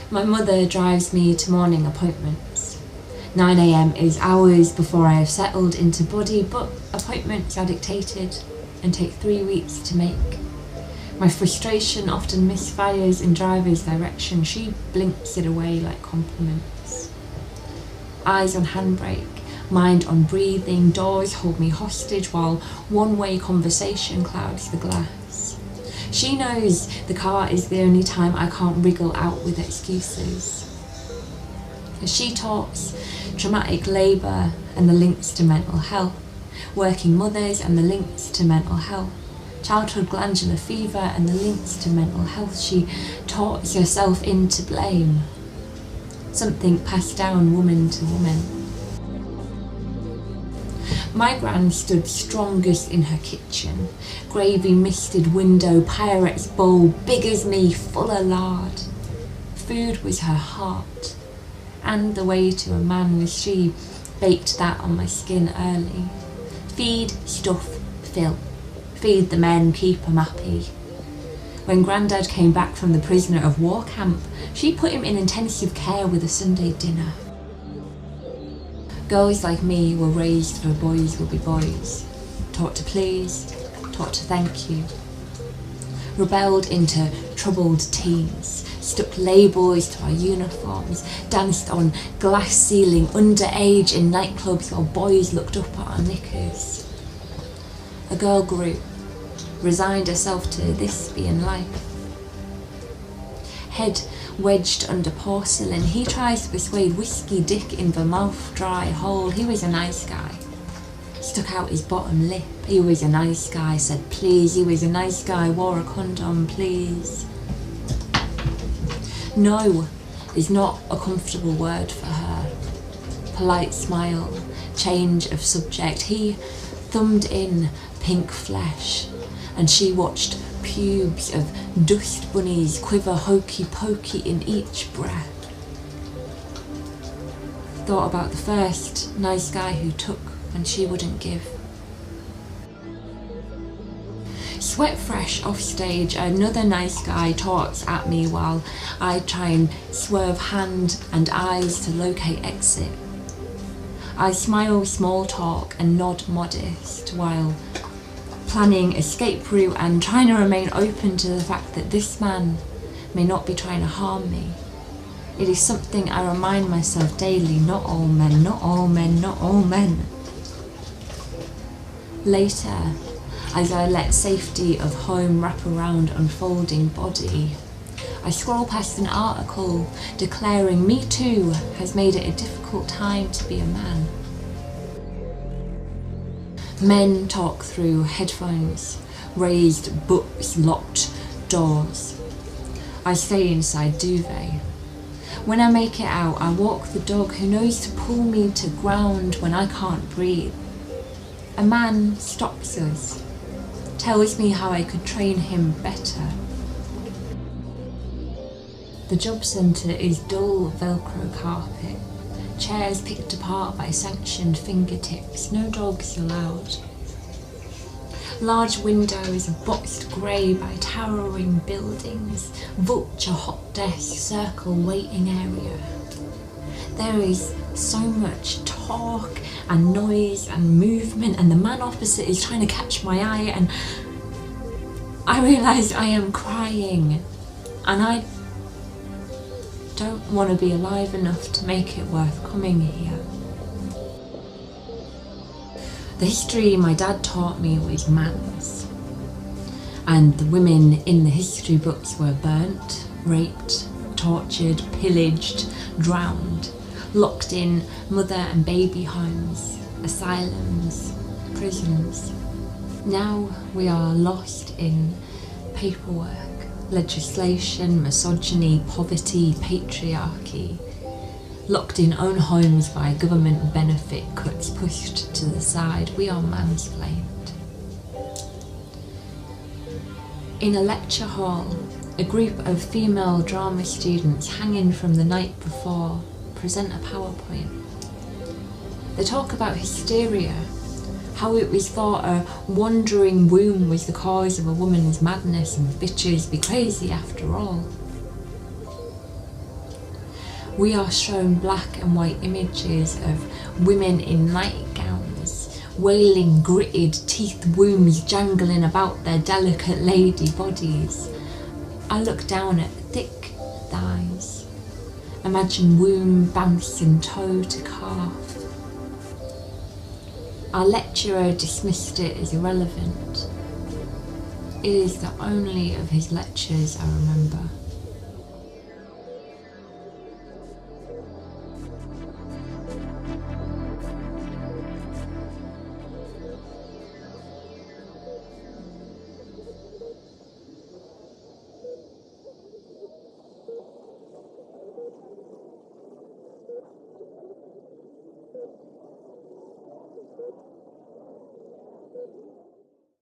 My mother drives me to morning appointments. 9 AM is hours before I have settled into body, but appointments are dictated and take 3 weeks to make. My frustration often misfires in driver's direction. She blinks it away like compliments. Eyes on handbrake, mind on breathing, doors hold me hostage while one-way conversation clouds the glass. She knows the car is the only time I can't wriggle out with excuses. As she talks, traumatic labour and the links to mental health, working mothers and the links to mental health, childhood glandular fever and the links to mental health, she talks herself into blame. Something passed down woman to woman. My gran stood strongest in her kitchen, gravy misted window, pirate's bowl, big as me, full of lard. Food was her heart, and the way to a man was she baked that on my skin early. Feed, stuff, fill. Feed the men, keep 'em happy. When Grandad came back from the prisoner of war camp, she put him in intensive care with a Sunday dinner. Girls like me were raised for boys will be boys, taught to please, taught to thank you. Rebelled into troubled teens, stuck labels to our uniforms, danced on glass ceiling underage in nightclubs while boys looked up at our knickers. A girl grew, resigned herself to this being life. Head wedged under porcelain, he tries to persuade whiskey dick in the mouth dry hole. He was a nice guy. Stuck out his bottom lip. He was a nice guy, said please. He was a nice guy, wore a condom, please. No is not a comfortable word for her. Polite smile, change of subject. He thumbed in pink flesh, and she watched pubes of dust bunnies quiver hokey pokey in each breath. Thought about the first nice guy who took when she wouldn't give. Sweat fresh off stage, another nice guy talks at me while I try and swerve hand and eyes to locate exit. I smile small talk and nod modest while planning escape route and trying to remain open to the fact that this man may not be trying to harm me. It is something I remind myself daily, not all men, not all men, not all men. Later, as I let safety of home wrap around unfolding body, I scroll past an article declaring Me Too has made it a difficult time to be a man. Men talk through headphones, raised books, locked doors. I stay inside duvet. When I make it out, I walk the dog who knows to pull me to ground when I can't breathe. A man stops us, tells me how I could train him better. The job centre is dull Velcro carpet. Chairs picked apart by sanctioned fingertips, no dogs allowed. Large windows boxed grey by towering buildings, vulture hot desk, circle waiting area. There is so much talk and noise and movement, and the man opposite is trying to catch my eye, and I realise I am crying, and I don't want to be alive enough to make it worth coming here. The history my dad taught me was man's, and the women in the history books were burnt, raped, tortured, pillaged, drowned, locked in mother and baby homes, asylums, prisons. Now we are lost in paperwork, legislation, misogyny, poverty, patriarchy, locked in own homes by government benefit cuts pushed to the side. We are mansplained. In a lecture hall, a group of female drama students hanging from the night before present a PowerPoint. They talk about hysteria, how it was thought a wandering womb was the cause of a woman's madness and bitches be crazy after all. We are shown black and white images of women in nightgowns, wailing, gritted teeth wombs jangling about their delicate lady bodies. I look down at thick thighs. Imagine womb bouncing toe to calf. Our lecturer dismissed it as irrelevant. It is the only of his lectures I remember.